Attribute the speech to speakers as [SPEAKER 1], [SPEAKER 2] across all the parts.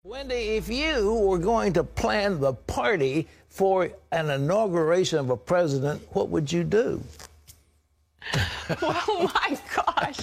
[SPEAKER 1] Wendy, if you were going to plan the party for an inauguration of a president, what would you do?
[SPEAKER 2] Oh, my gosh.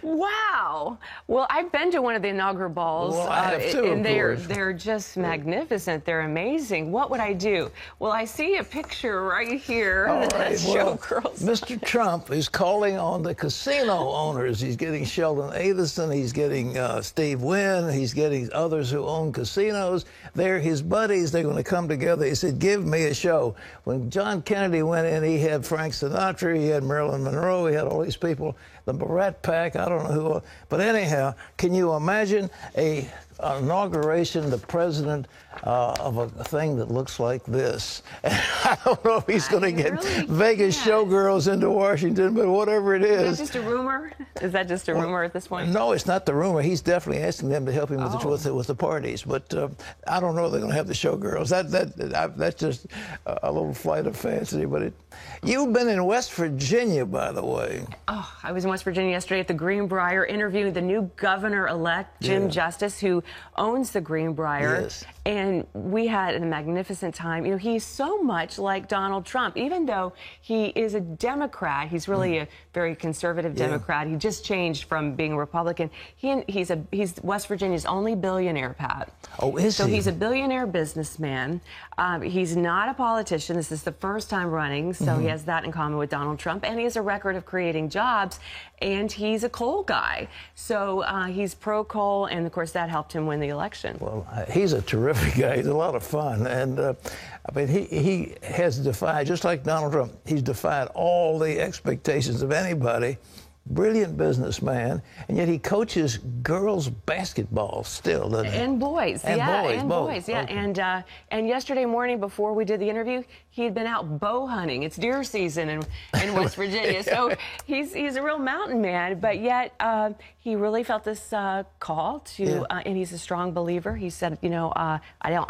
[SPEAKER 2] Wow. Well, I've been to one of the inaugural balls.
[SPEAKER 1] Well, I have too,
[SPEAKER 2] and
[SPEAKER 1] of
[SPEAKER 2] they're just magnificent. They're amazing. What would I do? Well, I see a picture right here.
[SPEAKER 1] All right.
[SPEAKER 2] Showgirls.
[SPEAKER 1] Mr. Trump is calling on the casino owners. He's getting Sheldon Adelson. He's getting Steve Wynn. He's getting others who own casinos. They're his buddies. They're going to come together. He said, give me a show. When John Kennedy went in, he had Frank Sinatra. He had Marilyn Monroe. He had all these people. The Rat Pack, I don't know who. But anyhow, can you imagine an inauguration, the president of a thing that looks like this? And I don't know if he's going to get
[SPEAKER 2] really
[SPEAKER 1] Vegas showgirls into Washington, but whatever it is.
[SPEAKER 2] Is that just a rumor? Is that just a rumor at this point?
[SPEAKER 1] No, it's not the rumor. He's definitely asking them to help him with the parties. But I don't know if they're going to have the showgirls. That's just a little flight of fancy. But you've been in West Virginia, by the way.
[SPEAKER 2] Oh, I was in West Virginia yesterday at the Greenbrier interviewing the new governor-elect, Jim Justice, who owns the Greenbrier.
[SPEAKER 1] Yes.
[SPEAKER 2] And we had a magnificent time. You know, he's so much like Donald Trump. Even though he is a Democrat, he's really a very conservative Democrat. He just changed from being a Republican. He's West Virginia's only billionaire, Pat.
[SPEAKER 1] Oh, is he?
[SPEAKER 2] So he's a billionaire businessman. He's not a politician. This is the first time running, so he has that in common with Donald Trump. And he has a record of creating jobs. And he's a coal guy. So he's pro-coal, and, of course, that helped him win the election.
[SPEAKER 1] Well, he's a terrific guy. He's a lot of fun. And, I mean, he has defied, just like Donald Trump, he's defied all the expectations of anybody. Brilliant businessman, and yet he coaches girls basketball still, doesn't he?
[SPEAKER 2] And boys,
[SPEAKER 1] and
[SPEAKER 2] boys, yeah. Okay. And yesterday morning, before we did the interview, he had been out bow hunting. It's deer season in West Virginia, so he's a real mountain man. But yet he really felt this call to, and he's a strong believer. He said, you know, I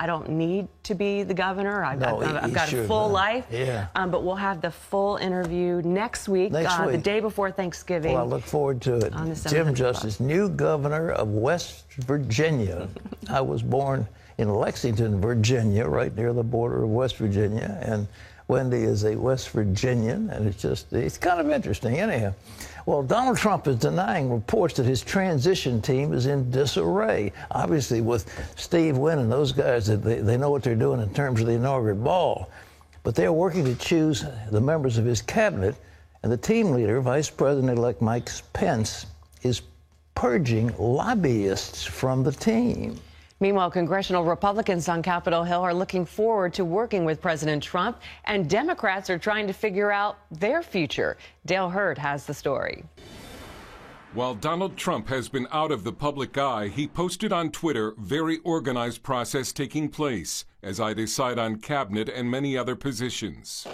[SPEAKER 2] don't need to be the governor. I've got a full life. Yeah. But we'll have the full interview next week, the day before Thanksgiving.
[SPEAKER 1] Well, I look forward to it. Jim Justice, new governor of West Virginia. I was born in Lexington, Virginia, right near the border of West Virginia, and Wendy is a West Virginian, and it's kind of interesting. Anyhow, well, Donald Trump is denying reports that his transition team is in disarray. Obviously, with Steve Wynn and those guys, they know what they're doing in terms of the inaugural ball, but they're working to choose the members of his cabinet. And the team leader, Vice President-elect Mike Pence, is purging lobbyists from the team.
[SPEAKER 2] Meanwhile, congressional Republicans on Capitol Hill are looking forward to working with President Trump, and Democrats are trying to figure out their future. Dale Hurd has the story.
[SPEAKER 3] While Donald Trump has been out of the public eye, he posted on Twitter, "Very organized process taking place as I decide on cabinet and many other positions."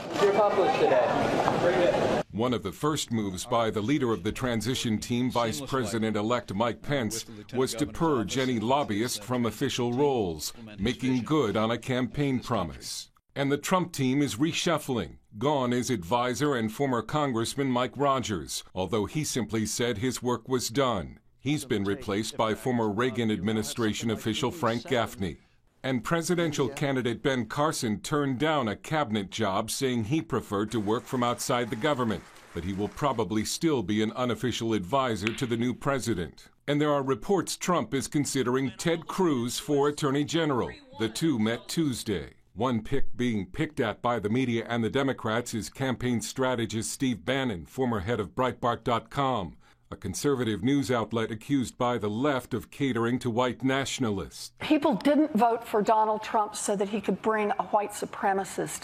[SPEAKER 3] One of the first moves by the leader of the transition team, Vice President-elect Mike Pence, was to purge any lobbyist from official roles, making good on a campaign promise. And the Trump team is reshuffling. Gone is advisor and former Congressman Mike Rogers, although he simply said his work was done. He's been replaced by former Reagan administration official Frank Gaffney. And presidential candidate Ben Carson turned down a cabinet job, saying he preferred to work from outside the government, but he will probably still be an unofficial advisor to the new president. And there are reports Trump is considering Ted Cruz for Attorney General. The two met Tuesday. One pick being picked at by the media and the Democrats is campaign strategist Steve Bannon, former head of Breitbart.com, a conservative news outlet accused by the left of catering to white nationalists.
[SPEAKER 4] People didn't vote for Donald Trump so that he could bring a white supremacist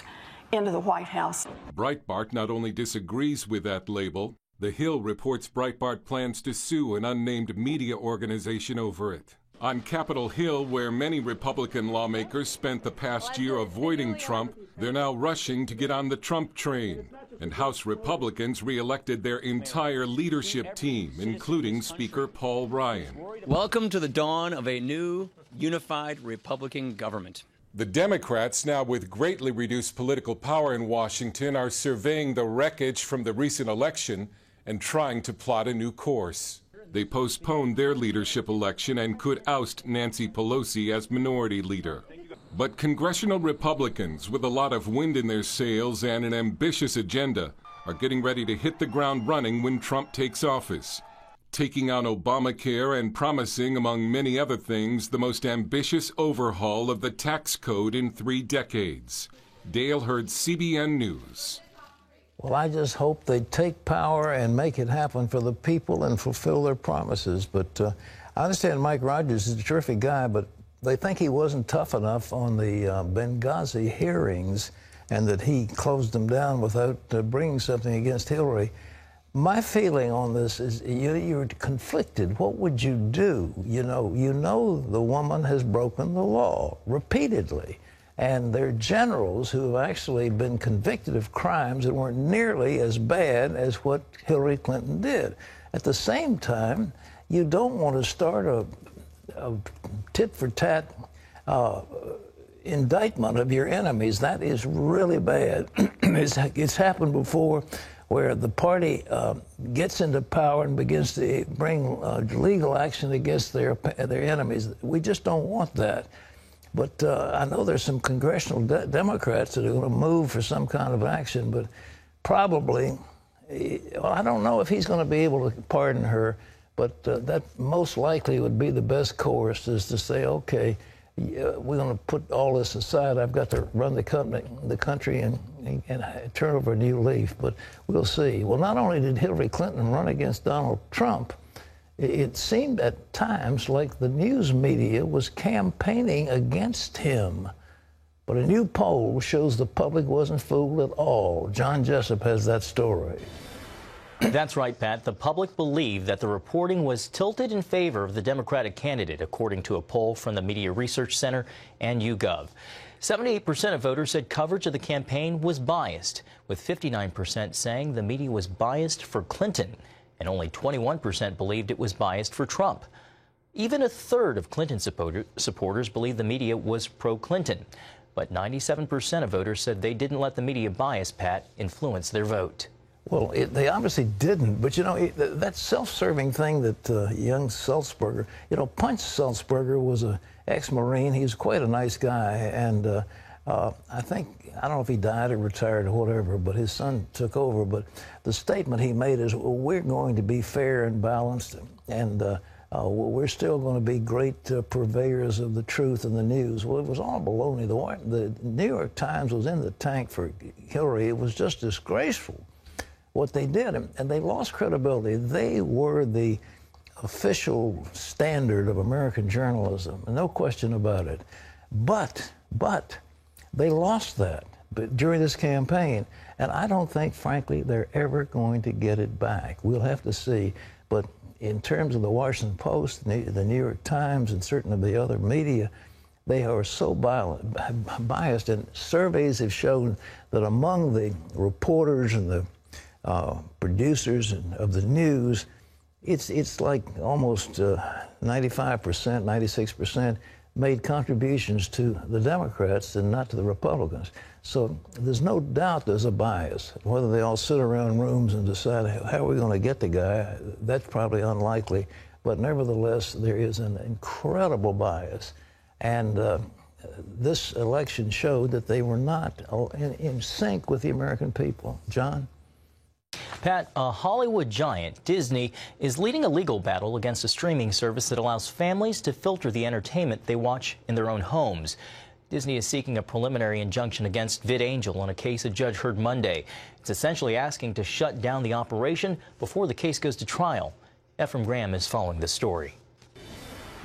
[SPEAKER 4] into the White House.
[SPEAKER 3] Breitbart not only disagrees with that label, The Hill reports Breitbart plans to sue an unnamed media organization over it. On Capitol Hill, where many Republican lawmakers spent the past year avoiding Trump, they're now rushing to get on the Trump train. And House Republicans re-elected their entire leadership team, including Speaker Paul Ryan.
[SPEAKER 5] Welcome to the dawn of a new, unified Republican government.
[SPEAKER 3] The Democrats, now with greatly reduced political power in Washington, are surveying the wreckage from the recent election and trying to plot a new course. They postponed their leadership election and could oust Nancy Pelosi as minority leader. But congressional Republicans with a lot of wind in their sails and an ambitious agenda are getting ready to hit the ground running when Trump takes office, taking on Obamacare and promising, among many other things, the most ambitious overhaul of the tax code in 3 decades. Dale Hurd, CBN News.
[SPEAKER 1] Well, I just hope they take power and make it happen for the people and fulfill their promises. But I understand Mike Rogers is a terrific guy, but they think he wasn't tough enough on the Benghazi hearings and that he closed them down without bringing something against Hillary. My feeling on this is you're conflicted. What would you do? You know the woman has broken the law repeatedly. And they're generals who have actually been convicted of crimes that weren't nearly as bad as what Hillary Clinton did. At the same time, you don't want to start a tit-for-tat indictment of your enemies. That is really bad. It's happened before where the party gets into power and begins to bring legal action against their enemies. We just don't want that. But I know there's some congressional Democrats that are going to move for some kind of action, but probably, well, I don't know if he's going to be able to pardon her, but that most likely would be the best course, is to say, okay, we're going to put all this aside. I've got to run the country and turn over a new leaf, but we'll see. Well, not only did Hillary Clinton run against Donald Trump, it seemed at times like the news media was campaigning against him. But a new poll shows the public wasn't fooled at all. John Jessup has that story.
[SPEAKER 6] That's right, Pat. The public believed that the reporting was tilted in favor of the Democratic candidate, according to a poll from the Media Research Center and YouGov. 78% of voters said coverage of the campaign was biased, with 59% saying the media was biased for Clinton, and only 21% believed it was biased for Trump. Even a third of Clinton supporters believe the media was pro-Clinton. But 97% of voters said they didn't let the media bias, Pat, influence their vote.
[SPEAKER 1] Well, they obviously didn't. But, you know, that self-serving thing that young Sulzberger, Punch Sulzberger was an ex-Marine. He was quite a nice guy. And I don't know if he died or retired or whatever, but his son took over. But the statement he made is, well, we're going to be fair and balanced, and we're still going to be great purveyors of the truth and the news. Well, it was all baloney. The New York Times was in the tank for Hillary. It was just disgraceful what they did, and they lost credibility. They were the official standard of American journalism, no question about it. But they lost that during this campaign, and I don't think, frankly, they're ever going to get it back. We'll have to see. But in terms of the Washington Post, the New York Times, and certain of the other media, they are so biased, and surveys have shown that among the reporters and the producers of the news, it's like almost 95%, 96% made contributions to the Democrats and not to the Republicans. So there's no doubt there's a bias. Whether they all sit around rooms and decide how are we going to get the guy, that's probably unlikely. But nevertheless, there is an incredible bias. And this election showed that they were not in sync with the American people. John?
[SPEAKER 6] Pat, a Hollywood giant, Disney, is leading a legal battle against a streaming service that allows families to filter the entertainment they watch in their own homes. Disney is seeking a preliminary injunction against VidAngel on a case a judge heard Monday. It's essentially asking to shut down the operation before the case goes to trial. Ephraim Graham is following the story.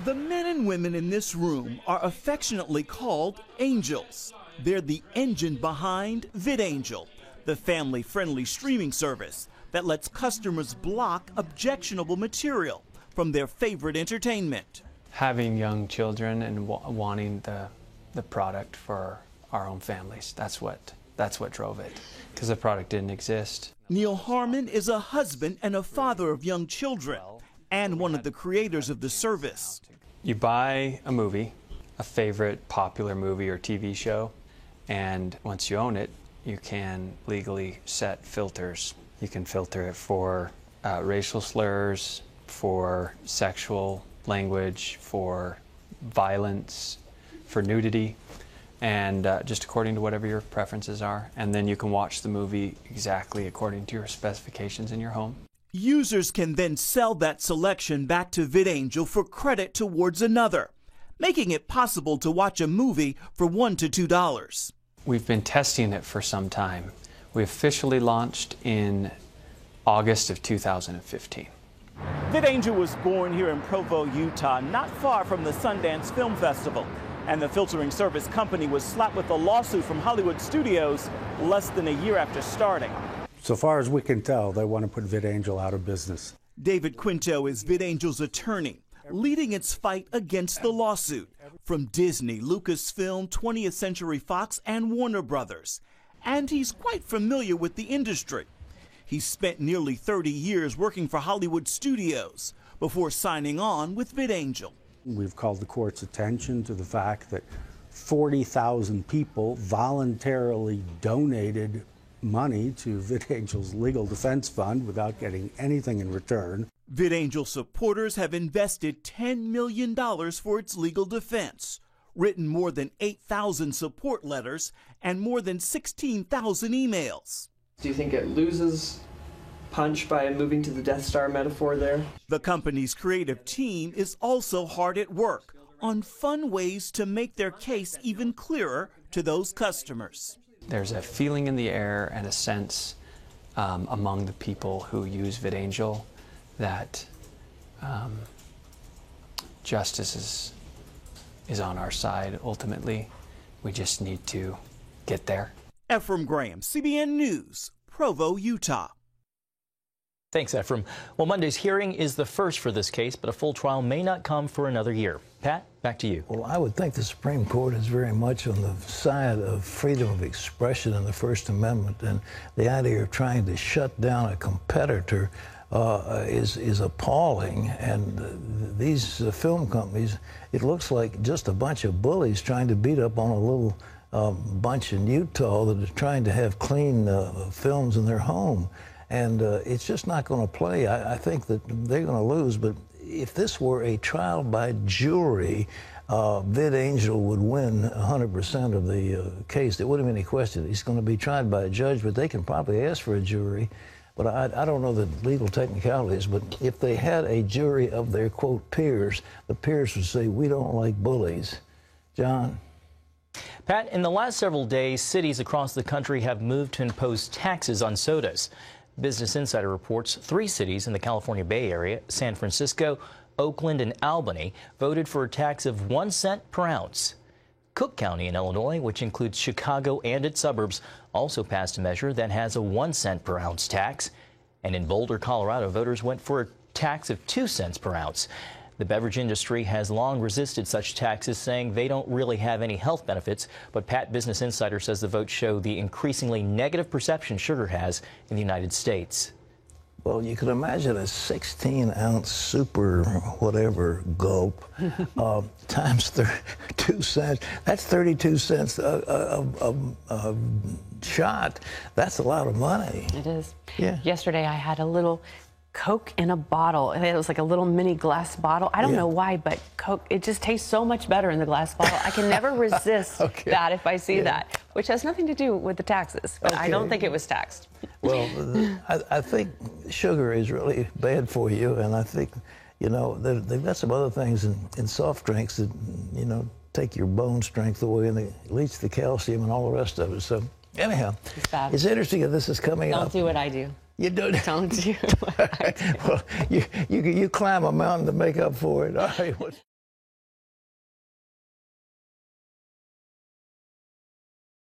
[SPEAKER 7] The men and women in this room are affectionately called angels. They're the engine behind VidAngel, the family-friendly streaming service that lets customers block objectionable material from their favorite entertainment.
[SPEAKER 8] Having young children and wanting the product for our own families, that's what drove it, because the product didn't exist.
[SPEAKER 7] Neil Harmon is a husband and a father of young children and one of the creators of the service.
[SPEAKER 8] You buy a movie, a favorite popular movie or TV show, and once you own it, you can legally set filters. You can filter it for racial slurs, for sexual language, for violence, for nudity, and just according to whatever your preferences are. And then you can watch the movie exactly according to your specifications in your home.
[SPEAKER 7] Users can then sell that selection back to VidAngel for credit towards another, making it possible to watch a movie for $1 to $2.
[SPEAKER 8] We've been testing it for some time. We officially launched in August of 2015.
[SPEAKER 7] VidAngel was born here in Provo, Utah, not far from the Sundance Film Festival. And the filtering service company was slapped with a lawsuit from Hollywood studios less than a year after starting.
[SPEAKER 9] So far as we can tell, they want to put VidAngel out of business.
[SPEAKER 7] David Quinto is VidAngel's attorney, leading its fight against the lawsuit from Disney, Lucasfilm, 20th Century Fox, and Warner Brothers. And he's quite familiar with the industry. He spent nearly 30 years working for Hollywood studios before signing on with VidAngel.
[SPEAKER 9] We've called the court's attention to the fact that 40,000 people voluntarily donated money to VidAngel's legal defense fund without getting anything in return.
[SPEAKER 7] VidAngel supporters have invested $10 million for its legal defense, written more than 8,000 support letters, and more than 16,000 emails.
[SPEAKER 10] Do you think it loses punch by moving to the Death Star metaphor there?
[SPEAKER 7] The company's creative team is also hard at work on fun ways to make their case even clearer to those customers.
[SPEAKER 8] There's a feeling in the air and a sense among the people who use VidAngel that justice is on our side ultimately. We just need to get there.
[SPEAKER 7] Ephraim Graham, CBN News, Provo, Utah.
[SPEAKER 6] Thanks, Ephraim. Well, Monday's hearing is the first for this case, but a full trial may not come for another year. Pat, back to you.
[SPEAKER 1] Well, I would think the Supreme Court is very much on the side of freedom of expression in the First Amendment, and the idea of trying to shut down a competitor is appalling. And these film companies, it looks like just a bunch of bullies trying to beat up on a little bunch in Utah that are trying to have clean films in their home. And it's just not going to play. I think that they're going to lose. But if this were a trial by jury, VidAngel would win 100% of the case. There wouldn't be any question. He's going to be tried by a judge, but they can probably ask for a jury. But I don't know the legal technicalities. But if they had a jury of their, quote, peers, the peers would say, we don't like bullies. John?
[SPEAKER 6] Pat, in the last several days, cities across the country have moved to impose taxes on sodas. Business Insider reports 3 cities in the California Bay Area, San Francisco, Oakland, and Albany, voted for a tax of 1 cent per ounce. Cook County in Illinois, which includes Chicago and its suburbs, also passed a measure that has a 1 cent per ounce tax. And in Boulder, Colorado, voters went for a tax of 2 cents per ounce. The beverage industry has long resisted such taxes, saying they don't really have any health benefits. But Pat, Business Insider says the votes show the increasingly negative perception sugar has in the United States.
[SPEAKER 1] Well, you could imagine a 16-ounce super whatever gulp times 2 cents. That's 32 cents a shot. That's a lot of money.
[SPEAKER 2] It is.
[SPEAKER 1] Yeah.
[SPEAKER 2] Yesterday I had a little Coke in a bottle. It was like a little mini glass bottle. I don't know why, but Coke, it just tastes so much better in the glass bottle. I can never resist that if I see that, which has nothing to do with the taxes, but I don't think it was taxed.
[SPEAKER 1] Well, I think sugar is really bad for you, and I think, you know, they've got some other things in soft drinks that, you know, take your bone strength away and they leach the calcium and all the rest of it. So, anyhow, it's interesting that this is coming up.
[SPEAKER 2] Don't do what I do.
[SPEAKER 1] You don't.
[SPEAKER 2] Don't do what I do.
[SPEAKER 1] Well, you climb a mountain to make up for it. All right.